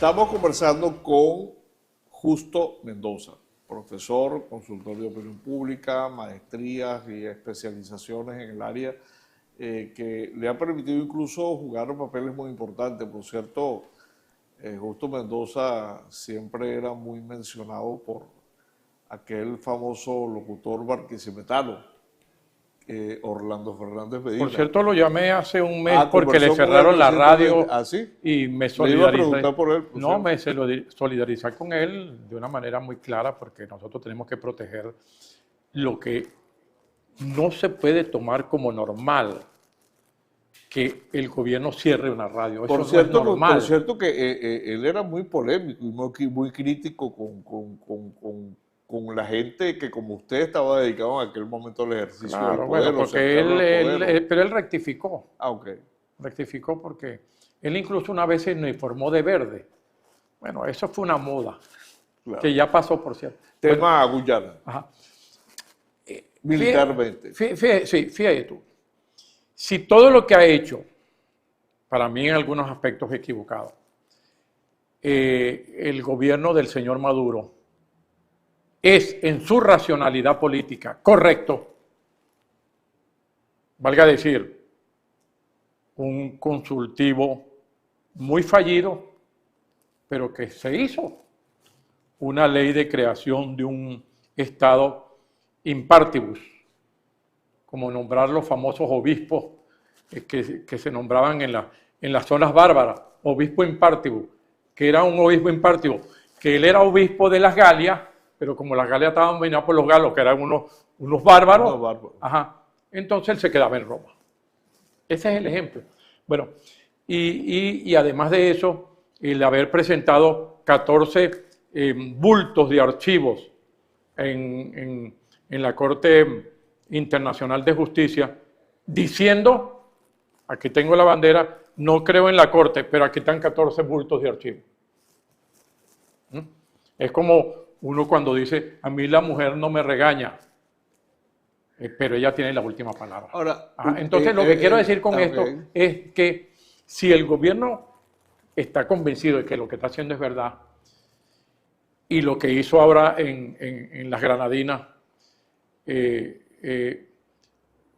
Estamos conversando con Justo Mendoza, profesor, consultor de opinión pública, maestrías y especializaciones en el área que le ha permitido incluso jugar papeles muy importantes. Por cierto, Justo Mendoza siempre era muy mencionado por aquel famoso locutor barquisimetano, Orlando Fernández Medina. Por cierto, lo llamé hace un mes porque le cerraron la radio y me solidaricé. Por él, no, me solidaricé con él de una manera muy clara porque nosotros tenemos que proteger lo que no se puede tomar como normal, que el gobierno cierre una radio. Eso no es normal. Por cierto que él era muy polémico y muy crítico con la gente que como usted estaba dedicado en aquel momento al ejercicio claro, del poder. Bueno, porque pero él rectificó. Ah, ok. Rectificó porque él incluso una vez se uniformó de verde. Bueno, eso fue una moda, claro, que ya pasó, por cierto. Tema Guyana. Ajá. Militarmente. Fíjate tú. Si todo lo que ha hecho, para mí en algunos aspectos equivocado, el gobierno del señor Maduro es en su racionalidad política correcto, valga decir, un consultivo muy fallido, pero que se hizo una ley de creación de un Estado in partibus, como nombrar los famosos obispos que se nombraban en las zonas bárbaras, obispo in partibus, que era un obispo in partibus, que él era obispo de las Galias, pero como las Galias estaban dominadas por los galos, que eran unos bárbaros, ajá, entonces él se quedaba en Roma. Ese es el ejemplo. Bueno, y además de eso, el haber presentado 14 bultos de archivos en la Corte Internacional de Justicia, diciendo, aquí tengo la bandera, no creo en la Corte, pero aquí están 14 bultos de archivos. Es como uno cuando dice, a mí la mujer no me regaña, pero ella tiene la última palabra. Ahora, entonces lo que quiero decir con esto es que si el gobierno está convencido de que lo que está haciendo es verdad, y lo que hizo ahora en las Granadinas,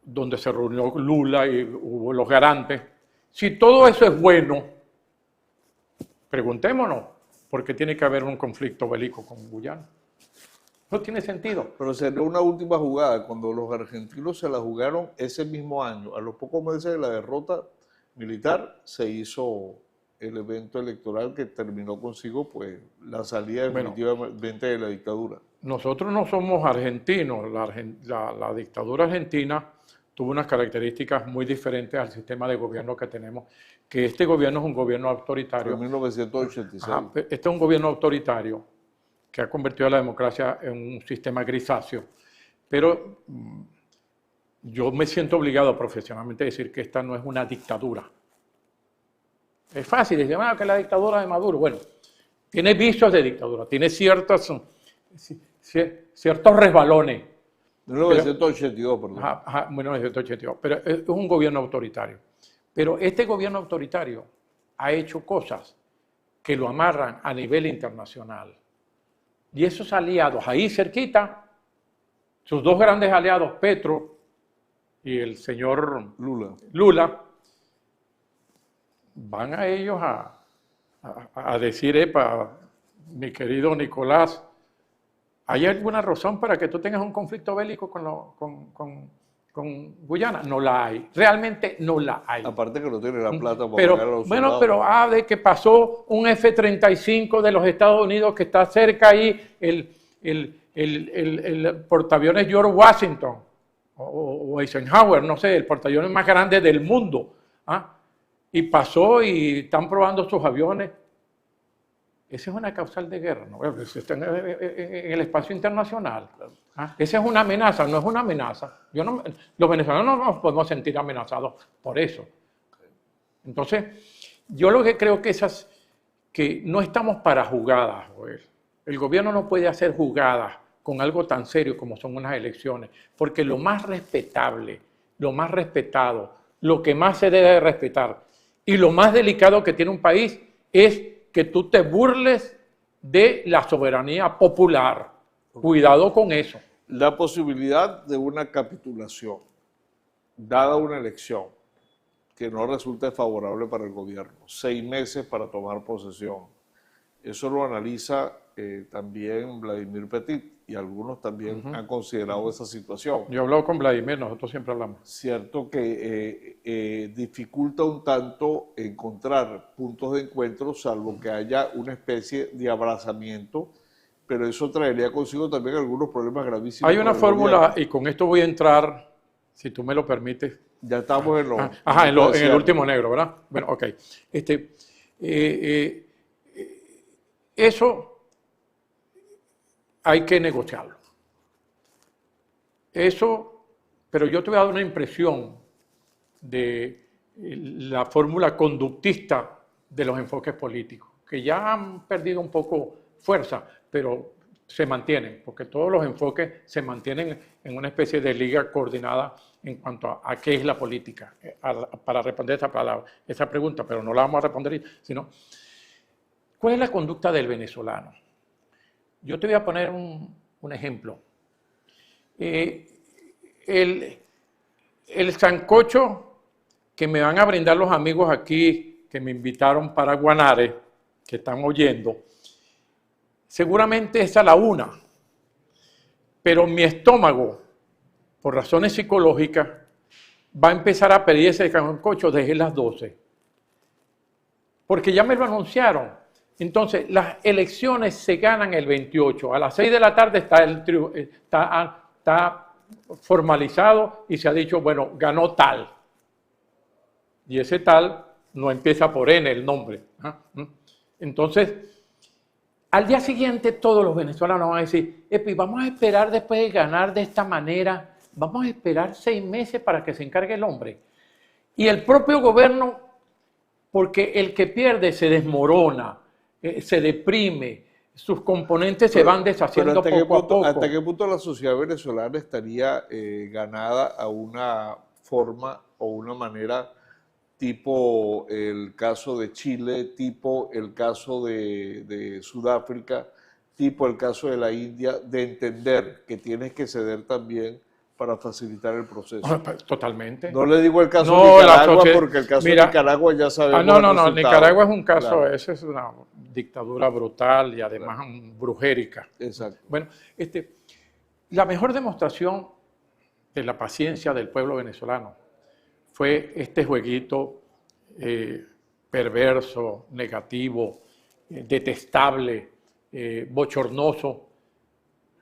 donde se reunió Lula y hubo los garantes, si todo eso es bueno, preguntémonos, ¿por qué tiene que haber un conflicto bélico con Guyana? No tiene sentido. Pero sería una última jugada, cuando los argentinos se la jugaron ese mismo año, a los pocos meses de la derrota militar, se hizo el evento electoral que terminó consigo pues la salida definitivamente de la dictadura. Nosotros no somos argentinos, la dictadura argentina tuvo unas características muy diferentes al sistema de gobierno que tenemos, que este gobierno es un gobierno autoritario. En 1986. Ajá, este es un gobierno autoritario que ha convertido a la democracia en un sistema grisáceo, pero yo me siento obligado profesionalmente a decir que esta no es una dictadura. Es fácil decir, que es la dictadura de Maduro. Bueno, tiene vicios de dictadura, tiene ciertos resbalones. 1982, perdón. 1982, pero es un gobierno autoritario. Pero este gobierno autoritario ha hecho cosas que lo amarran a nivel internacional. Y esos aliados, ahí cerquita, sus dos grandes aliados, Petro y el señor Lula, van a ellos a decir, epa, mi querido Nicolás, ¿hay alguna razón para que tú tengas un conflicto bélico con Guyana? No la hay, realmente no la hay. Aparte que no tiene la plata para pagar a los soldados. Pero de que pasó un F-35 de los Estados Unidos que está cerca ahí, el portaaviones George Washington o Eisenhower, no sé, el portaaviones más grande del mundo, y pasó y están probando sus aviones. Esa es una causal de guerra, ¿no? Está en el espacio internacional. Esa es una amenaza, no es una amenaza. Los venezolanos no nos podemos sentir amenazados por eso. Entonces, yo lo que creo que no estamos para jugadas, Joel. El gobierno no puede hacer jugadas con algo tan serio como son unas elecciones, porque lo más respetable, lo más respetado, lo que más se debe respetar y lo más delicado que tiene un país es que tú te burles de la soberanía popular. Cuidado con eso. La posibilidad de una capitulación, dada una elección que no resulte favorable para el gobierno, 6 meses para tomar posesión. Eso lo analiza también Vladimir Petit y algunos también han considerado esa situación. Yo he hablado con Vladimir, nosotros siempre hablamos. Cierto que dificulta un tanto encontrar puntos de encuentro, salvo que haya una especie de abrazamiento, pero eso traería consigo también algunos problemas gravísimos. Hay una fórmula, y con esto voy a entrar, si tú me lo permites. Ya estamos en en el último negro, ¿verdad? Bueno, ok. Eso hay que negociarlo. Eso, pero yo te voy a dar una impresión de la fórmula conductista de los enfoques políticos, que ya han perdido un poco fuerza, pero se mantienen, porque todos los enfoques se mantienen en una especie de liga coordinada en cuanto a qué es la política, para responder esa pregunta, pero no la vamos a responder, sino, ¿cuál es la conducta del venezolano? Yo te voy a poner un ejemplo. El sancocho que me van a brindar los amigos aquí, que me invitaron para Guanare, que están oyendo, seguramente es a la 1, pero mi estómago, por razones psicológicas, va a empezar a pedir ese sancocho desde las 12, porque ya me lo anunciaron. Entonces, las elecciones se ganan el 28, a las 6 de la tarde está formalizado y se ha dicho, bueno, ganó tal, y ese tal no empieza por N el nombre. Entonces, al día siguiente todos los venezolanos van a decir, Epi, vamos a esperar después de ganar de esta manera, vamos a esperar 6 meses para que se encargue el hombre. Y el propio gobierno, porque el que pierde se desmorona, se deprime, sus componentes se van deshaciendo poco a poco. ¿Hasta qué punto la sociedad venezolana estaría ganada a una forma o una manera tipo el caso de Chile, tipo el caso de Sudáfrica, tipo el caso de la India, de entender que tienes que ceder también para facilitar el proceso? Totalmente. No le digo el caso de Nicaragua porque el caso de Nicaragua ya sabemos. No, Nicaragua es un caso, claro. Esa es una dictadura brutal y además brujérica. Exacto. Bueno, la mejor demostración de la paciencia del pueblo venezolano fue este jueguito perverso, negativo, detestable, bochornoso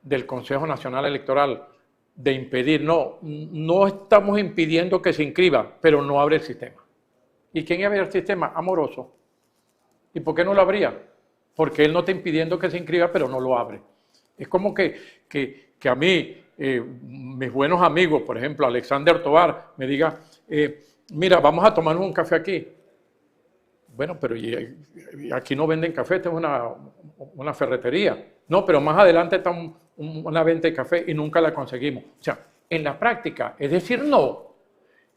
del Consejo Nacional Electoral de impedir, no estamos impidiendo que se inscriba, pero no abre el sistema. ¿Y quién abre el sistema? Amoroso. ¿Y por qué no lo abría? Porque él no está impidiendo que se inscriba, pero no lo abre. Es como que a mí, mis buenos amigos, por ejemplo, Alexander Tovar, me diga, mira, vamos a tomarnos un café aquí. Bueno, pero aquí no venden café, esta es una ferretería. No, pero más adelante está una venta de café y nunca la conseguimos. O sea, en la práctica, es decir, no.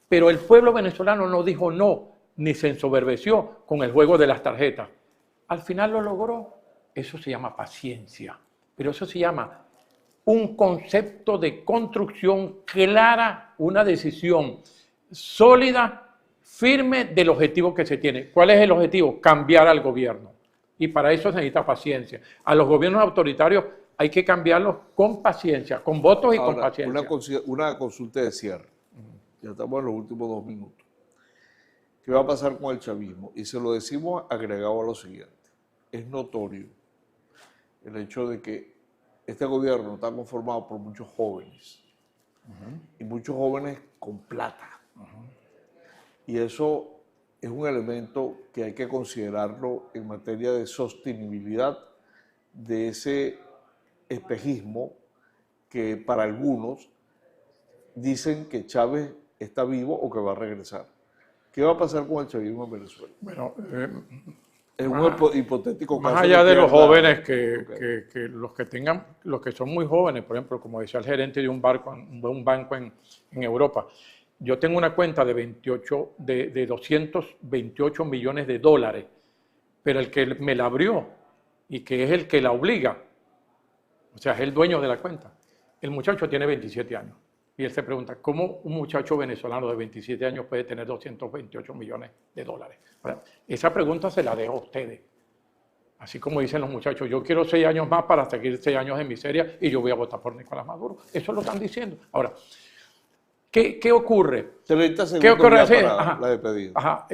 Pero el pueblo venezolano no dijo no, ni se ensoberbeció con el juego de las tarjetas. Al final lo logró. Eso se llama paciencia. Pero eso se llama un concepto de construcción clara, una decisión sólida, firme del objetivo que se tiene. ¿Cuál es el objetivo? Cambiar al gobierno. Y para eso se necesita paciencia. A los gobiernos autoritarios hay que cambiarlos con paciencia, con votos y con paciencia. Una consulta de cierre. Ya estamos en los últimos 2 minutos. ¿Qué va a pasar con el chavismo? Y se lo decimos agregado a lo siguiente. Es notorio el hecho de que este gobierno está conformado por muchos jóvenes. Y muchos jóvenes con plata. Y eso es un elemento que hay que considerarlo en materia de sostenibilidad de ese espejismo que para algunos dicen que Chávez está vivo o que va a regresar. ¿Qué va a pasar con el chavismo en Venezuela? Bueno, es un hipotético caso. Más allá de los jóvenes que los que son muy jóvenes, por ejemplo, como decía el gerente de un banco en Europa, yo tengo una cuenta de 228 millones de dólares pero el que me la abrió y que es el que la obliga, o sea, es el dueño de la cuenta. El muchacho tiene 27 años y él se pregunta, ¿cómo un muchacho venezolano de 27 años puede tener 228 millones de dólares? Ahora, esa pregunta se la dejo a ustedes. Así como dicen los muchachos, yo quiero 6 años más para seguir 6 años de miseria y yo voy a votar por Nicolás Maduro. Eso lo están diciendo. Ahora, ¿qué ocurre? 30 segundos ¿Qué ocurre? ya para Ajá, la despedida. ajá,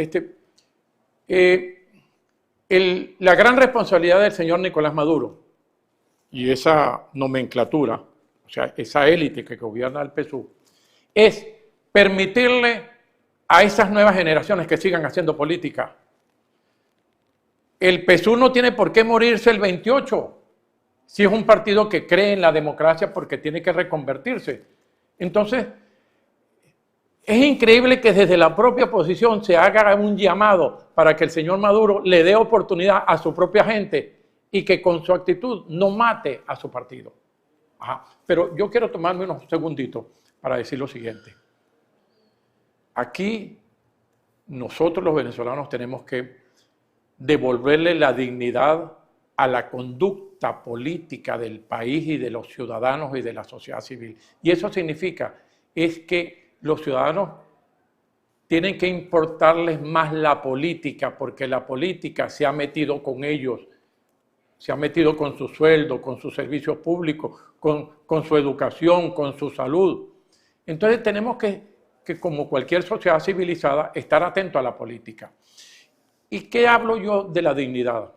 la gran responsabilidad del señor Nicolás Maduro y esa nomenclatura, o sea, esa élite que gobierna el PSUV, es permitirle a esas nuevas generaciones que sigan haciendo política. El PSUV no tiene por qué morirse el 28, si es un partido que cree en la democracia porque tiene que reconvertirse. Entonces, es increíble que desde la propia oposición se haga un llamado para que el señor Maduro le dé oportunidad a su propia gente y que con su actitud no mate a su partido. Ajá. Pero yo quiero tomarme unos segunditos para decir lo siguiente. Aquí nosotros los venezolanos tenemos que devolverle la dignidad a la conducta política del país y de los ciudadanos y de la sociedad civil. Y eso significa es que los ciudadanos tienen que importarles más la política, porque la política se ha metido con ellos, se ha metido con su sueldo, con sus servicios públicos, con su educación, con su salud. Entonces tenemos que, como cualquier sociedad civilizada, estar atento a la política. ¿Y qué hablo yo de la dignidad?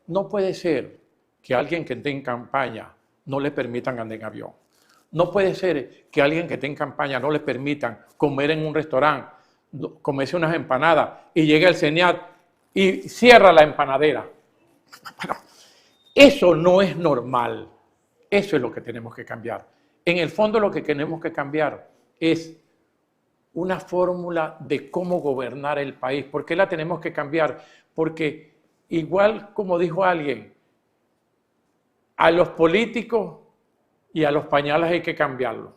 No puede ser que alguien que esté en campaña no le permitan andar en avión. No puede ser que alguien que esté en campaña no le permitan comer en un restaurante, comerse unas empanadas y llegue al CENIAT y cierra la empanadera. Bueno, eso no es normal. Eso es lo que tenemos que cambiar. En el fondo lo que tenemos que cambiar es una fórmula de cómo gobernar el país. ¿Por qué la tenemos que cambiar? Porque igual como dijo alguien, a los políticos y a los pañales hay que cambiarlos.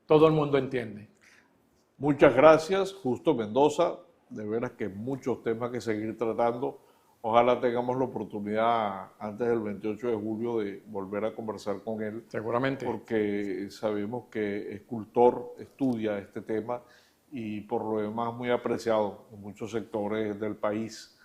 Todo el mundo entiende. Muchas gracias, Justo Mendoza. De veras que muchos temas que seguir tratando. Ojalá tengamos la oportunidad antes del 28 de julio de volver a conversar con él. Seguramente. Porque sabemos que es cultor, estudia este tema y por lo demás muy apreciado en muchos sectores del país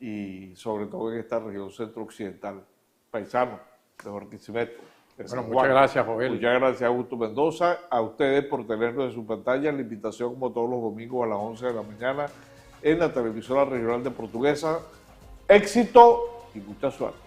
y sobre todo en esta región centro-occidental. Paisano de Barquisimeto. Bueno, muchas gracias, Joel. Muchas gracias, Augusto Mendoza. A ustedes por tenernos en su pantalla. La invitación, como todos los domingos a las 11 de la mañana, en la televisora regional de Portuguesa. Éxito y mucha suerte.